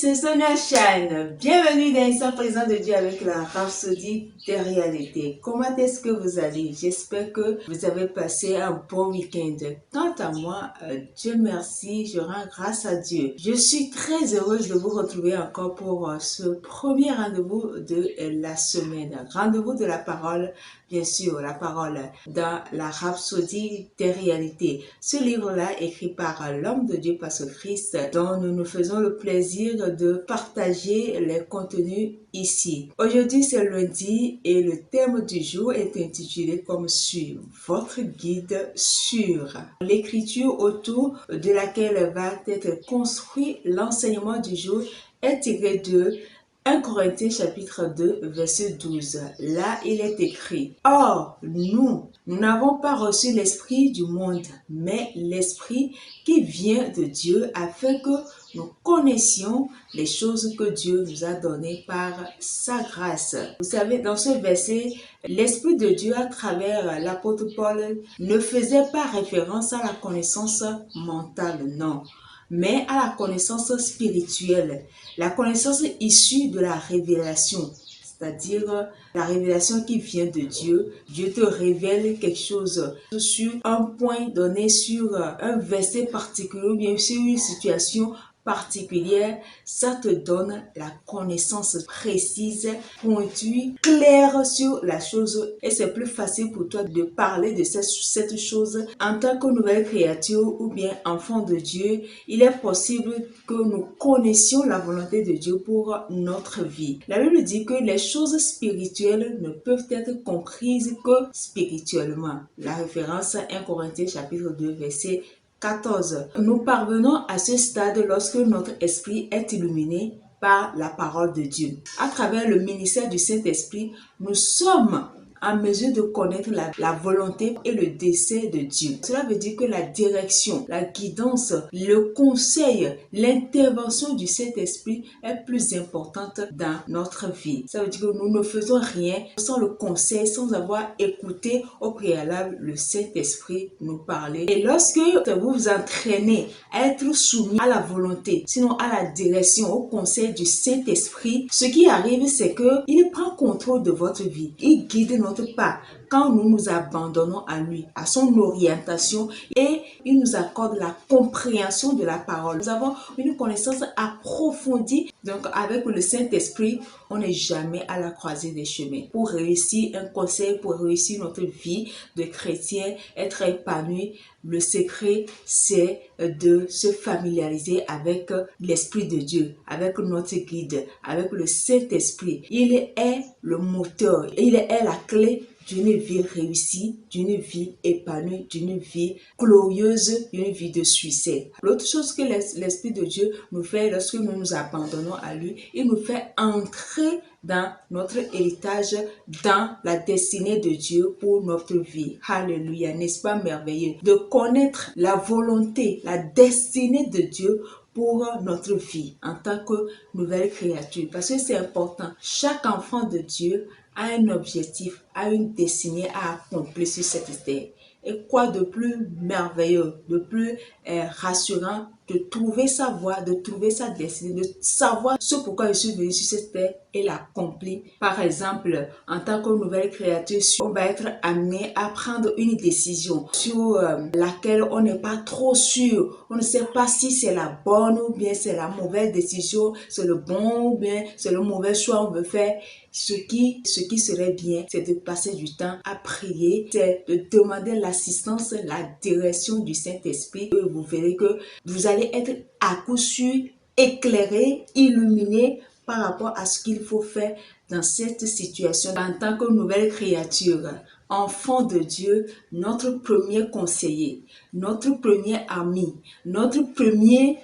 c'est Sonia Shine. Bienvenue dans l'instant présent de Dieu avec la Rhapsodie des réalités. Comment est-ce que vous allez? J'espère que vous avez passé un bon week-end. Quant à moi, Dieu merci, je rends grâce à Dieu. Je suis très heureuse de vous retrouver encore pour ce premier rendez-vous de la semaine. Rendez-vous de la parole, bien sûr, la parole dans la Rhapsodie des réalités. Ce livre-là, écrit par l'homme de Dieu, Pasteur Christ, dont nous nous faisons le plaisir de partager les contenus ici. Aujourd'hui, c'est lundi et le thème du jour est intitulé comme suit: votre guide sûr. L'écriture autour de laquelle va être construit l'enseignement du jour est tirée de 1 Corinthiens chapitre 2 verset 12. Là, il est écrit: Or, nous n'avons pas reçu l'esprit du monde, mais l'esprit qui vient de Dieu, afin que nous connaissions les choses que Dieu nous a données par sa grâce. Vous savez, dans ce verset, l'Esprit de Dieu à travers l'apôtre Paul ne faisait pas référence à la connaissance mentale, non, mais à la connaissance spirituelle, la connaissance issue de la révélation. C'est-à-dire la révélation qui vient de Dieu. Dieu te révèle quelque chose sur un point donné, sur un verset particulier ou bien sur une situation particulière. Ça te donne la connaissance précise, pointue, claire sur la chose. Et c'est plus facile pour toi de parler de cette chose. En tant que nouvelle créature ou bien enfant de Dieu, il est possible que nous connaissions la volonté de Dieu pour notre vie. La Bible dit que les choses spirituelles ne peuvent être comprises que spirituellement. La référence à 1 Corinthiens chapitre 2 verset 14. Nous parvenons à ce stade lorsque notre esprit est illuminé par la parole de Dieu. À travers le ministère du Saint-Esprit, nous sommes en mesure de connaître la volonté et le dessein de Dieu. Cela veut dire que la direction, la guidance, le conseil, l'intervention du Saint-Esprit est plus importante dans notre vie. Ça veut dire que nous ne faisons rien sans le conseil, sans avoir écouté au préalable le Saint-Esprit nous parler. Et lorsque vous vous entraînez à être soumis à la volonté, sinon à la direction, au conseil du Saint-Esprit, ce qui arrive, c'est que il prend contrôle de votre vie. Il guide notre pas quand nous nous abandonnons à lui, à son orientation, et il nous accorde la compréhension de la parole. Nous avons une connaissance approfondie. Donc avec le Saint-Esprit, on n'est jamais à la croisée des chemins. Pour réussir un conseil, pour réussir notre vie de chrétien, être épanoui, le secret, c'est de se familiariser avec l'Esprit de Dieu, avec notre guide, avec le Saint-Esprit. Il est le moteur, il est la clé d'une vie réussie, d'une vie épanouie, d'une vie glorieuse, d'une vie de succès. L'autre chose que l'Esprit de Dieu nous fait lorsque nous nous abandonnons à lui, il nous fait entrer dans notre héritage, dans la destinée de Dieu pour notre vie. Alléluia, n'est-ce pas merveilleux? De connaître la volonté, la destinée de Dieu pour notre vie en tant que nouvelle créature. Parce que c'est important. Chaque enfant de Dieu a un objectif, a une destinée à accomplir sur cette terre. Et quoi de plus merveilleux, de plus rassurant de trouver sa voie, de trouver sa destinée, de savoir ce pourquoi je suis venu sur cette terre et l'accomplir. Par exemple, en tant que nouvelle créature, on va être amené à prendre une décision sur laquelle on n'est pas trop sûr. On ne sait pas si c'est la bonne ou bien c'est la mauvaise décision, c'est le bon ou bien c'est le mauvais choix on veut faire. Ce qui serait bien, c'est de passer du temps à prier, c'est de demander l'assistance, la direction du Saint-Esprit. Et vous verrez que vous allez être à coup sûr éclairé, illuminé par rapport à ce qu'il faut faire dans cette situation. En tant que nouvelle créature, enfant de Dieu, notre premier conseiller, notre premier ami, notre premier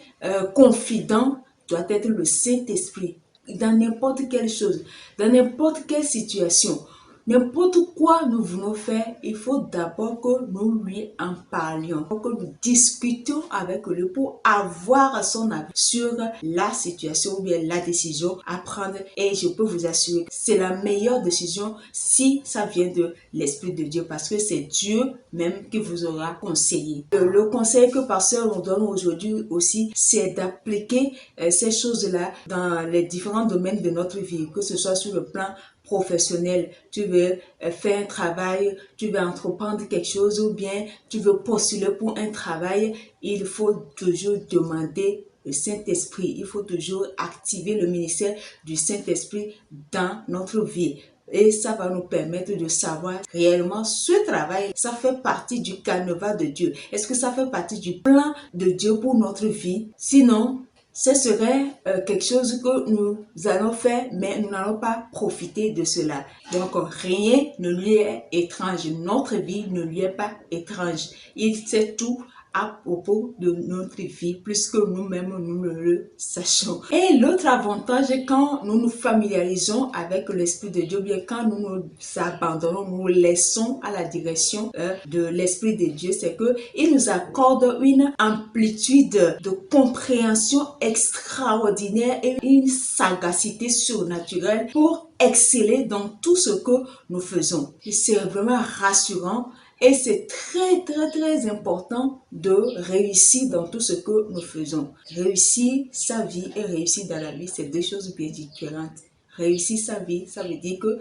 confident doit être le Saint-Esprit. Dans n'importe quelle chose, dans n'importe quelle situation, N'importe quoi nous voulons faire, il faut d'abord que nous lui en parlions, que nous discutions avec lui pour avoir son avis sur la situation ou bien la décision à prendre. Et je peux vous assurer que c'est la meilleure décision si ça vient de l'Esprit de Dieu, parce que c'est Dieu même qui vous aura conseillé. Le conseil que Pasteur nous donne aujourd'hui aussi, c'est d'appliquer ces choses-là dans les différents domaines de notre vie, que ce soit sur le plan professionnel, tu veux faire un travail, tu veux entreprendre quelque chose ou bien tu veux postuler pour un travail, il faut toujours demander le Saint-Esprit. Il faut toujours activer le ministère du Saint-Esprit dans notre vie. Et ça va nous permettre de savoir réellement ce travail, ça fait partie du canevas de Dieu. Est-ce que ça fait partie du plan de Dieu pour notre vie? Sinon, ce serait quelque chose que nous allons faire, mais nous n'allons pas profiter de cela. Donc, rien ne lui est étrange. Notre vie ne lui est pas étrange. Il sait tout à propos de notre vie, plus que nous-mêmes nous ne le sachons. Et l'autre avantage, quand nous nous familiarisons avec l'Esprit de Dieu, bien quand nous nous abandonnons, nous laissons à la direction de l'Esprit de Dieu, c'est que il nous accorde une amplitude de compréhension extraordinaire et une sagacité surnaturelle pour exceller dans tout ce que nous faisons. Et c'est vraiment rassurant. Et c'est très important de réussir dans tout ce que nous faisons. Réussir sa vie et réussir dans la vie, c'est deux choses bien différentes. Réussir sa vie, ça veut dire que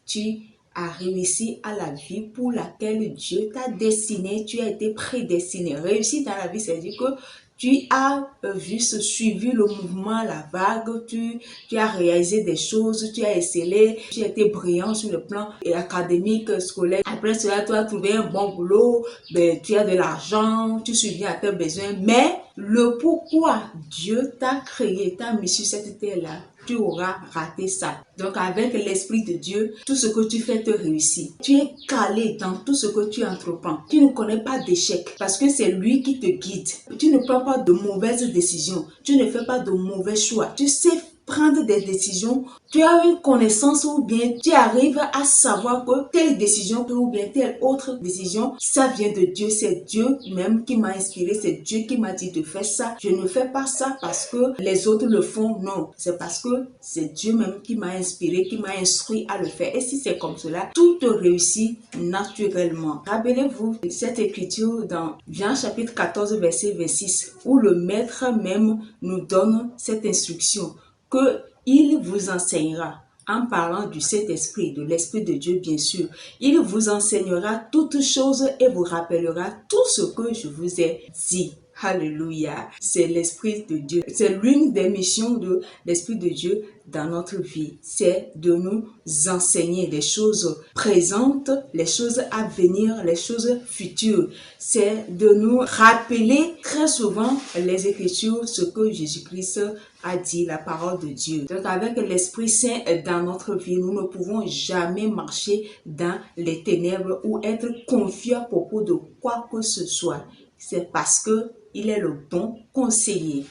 tu as réussi à la vie pour laquelle Dieu t'a destiné, tu as été prédestiné. Réussir dans la vie, c'est-à-dire que tu as juste suivi le mouvement, la vague, tu as réalisé des choses, tu as excellé, tu as été brillant sur le plan académique, scolaire. Après cela, tu as trouvé un bon boulot, tu as de l'argent, tu subviens à tes besoins. Mais le pourquoi Dieu t'a créé, t'a mis sur cette terre-là, tu auras raté ça. Donc avec l'Esprit de Dieu, tout ce que tu fais te réussit. Tu es calé dans tout ce que tu entreprends. Tu ne connais pas d'échec parce que c'est lui qui te guide. Tu ne prends pas de mauvaises décisions. Tu ne fais pas de mauvais choix. Tu sais prendre des décisions, tu as une connaissance ou bien tu arrives à savoir que telle décision ou bien telle autre décision, ça vient de Dieu, c'est Dieu même qui m'a inspiré, c'est Dieu qui m'a dit de faire ça. Je ne fais pas ça parce que les autres le font, non, c'est parce que c'est Dieu même qui m'a inspiré, qui m'a instruit à le faire. Et si c'est comme cela, tout te réussit naturellement. Rappelez-vous cette écriture dans Jean chapitre 14 verset 26 où le maître même nous donne cette instruction que il vous enseignera, en parlant du Saint-Esprit, de l'Esprit de Dieu bien sûr, il vous enseignera toutes choses et vous rappellera tout ce que je vous ai dit. Alléluia, c'est l'Esprit de Dieu. C'est l'une des missions de l'Esprit de Dieu dans notre vie. C'est de nous enseigner les choses présentes, les choses à venir, les choses futures. C'est de nous rappeler très souvent les Écritures, ce que Jésus-Christ a dit, la parole de Dieu. Donc avec l'Esprit Saint dans notre vie, nous ne pouvons jamais marcher dans les ténèbres ou être confiants à propos de quoi que ce soit. C'est parce que il est le bon conseiller.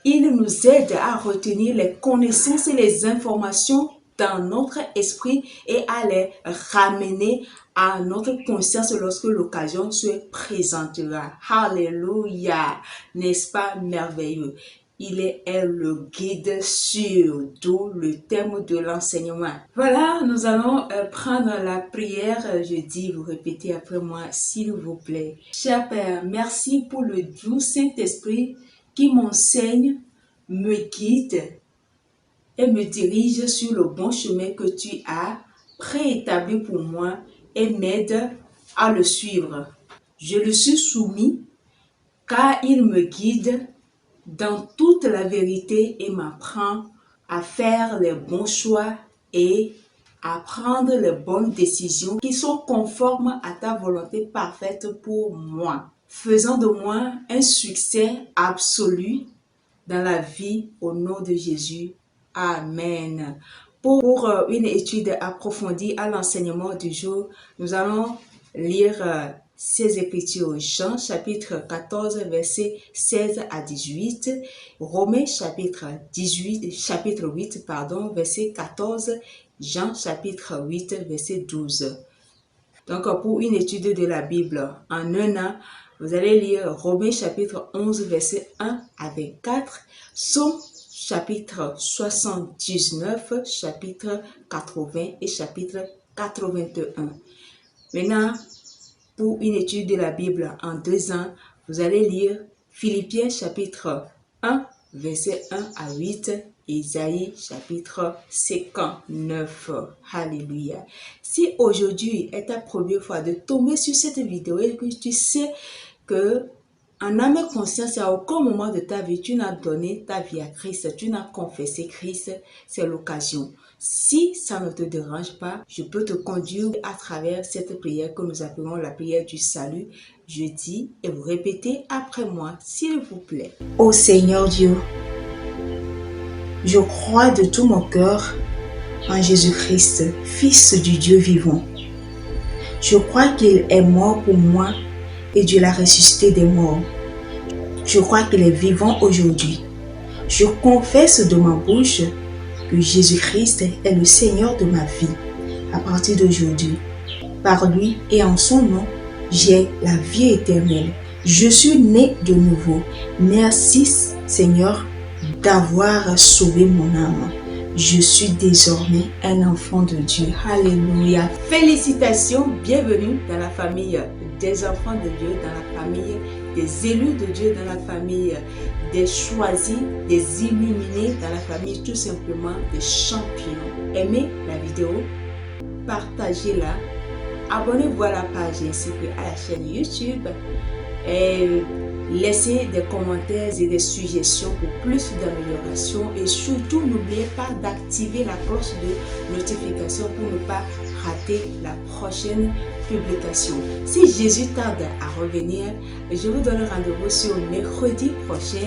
Il nous aide à retenir les connaissances et les informations dans notre esprit et à les ramener à notre conscience lorsque l'occasion se présentera. Alléluia! N'est-ce pas merveilleux? Il est le guide sûr, d'où le thème de l'enseignement. Voilà, nous allons prendre la prière. Je dis, vous répétez après moi, s'il vous plaît. Cher Père, merci pour le doux Saint-Esprit qui m'enseigne, me guide et me dirige sur le bon chemin que tu as préétabli pour moi et m'aide à le suivre. Je le suis soumis car il me guide dans toute la vérité et m'apprend à faire les bons choix et à prendre les bonnes décisions qui sont conformes à ta volonté parfaite pour moi, faisant de moi un succès absolu dans la vie au nom de Jésus. Amen. Pour une étude approfondie à l'enseignement du jour, nous allons lire ces Écritures. Jean chapitre 14, versets 16 à 18. Romains chapitre 8, verset 14. Jean chapitre 8, verset 12. Donc, pour une étude de la Bible en un an, vous allez lire Romains chapitre 11, verset 1 à 24, Psaume chapitre 79, chapitre 80 et chapitre 81. Maintenant, pour une étude de la Bible en 2 ans, vous allez lire Philippiens chapitre 1, verset 1 à 8, Isaïe chapitre 59. Alléluia. Si aujourd'hui est ta première fois de tomber sur cette vidéo et que tu sais que en âme et conscience, à aucun moment de ta vie, tu n'as donné ta vie à Christ, tu n'as confessé Christ, c'est l'occasion. Si ça ne te dérange pas, je peux te conduire à travers cette prière que nous appelons la prière du salut. Je dis et vous répétez après moi, s'il vous plaît. Ô Seigneur Dieu, je crois de tout mon cœur en Jésus-Christ, Fils du Dieu vivant. Je crois qu'il est mort pour moi et Dieu l'a ressuscité des morts. Je crois qu'il est vivant aujourd'hui. Je confesse de ma bouche que Jésus-Christ est le Seigneur de ma vie à partir d'aujourd'hui. Par lui et en son nom, j'ai la vie éternelle. Je suis né de nouveau. Merci Seigneur d'avoir sauvé mon âme. Je suis désormais un enfant de Dieu. Alléluia. Félicitations, bienvenue dans la famille des enfants de Dieu, dans la famille des élus de Dieu, dans la famille des choisis, des illuminés, dans la famille tout simplement des champions. Aimez la vidéo, partagez-la, abonnez-vous à la page ainsi qu'à la chaîne YouTube et laissez des commentaires et des suggestions pour plus d'amélioration et surtout n'oubliez pas d'activer la cloche de notification pour ne pas rater la prochaine publication. Si Jésus tarde à revenir, je vous donne rendez-vous sur mercredi prochain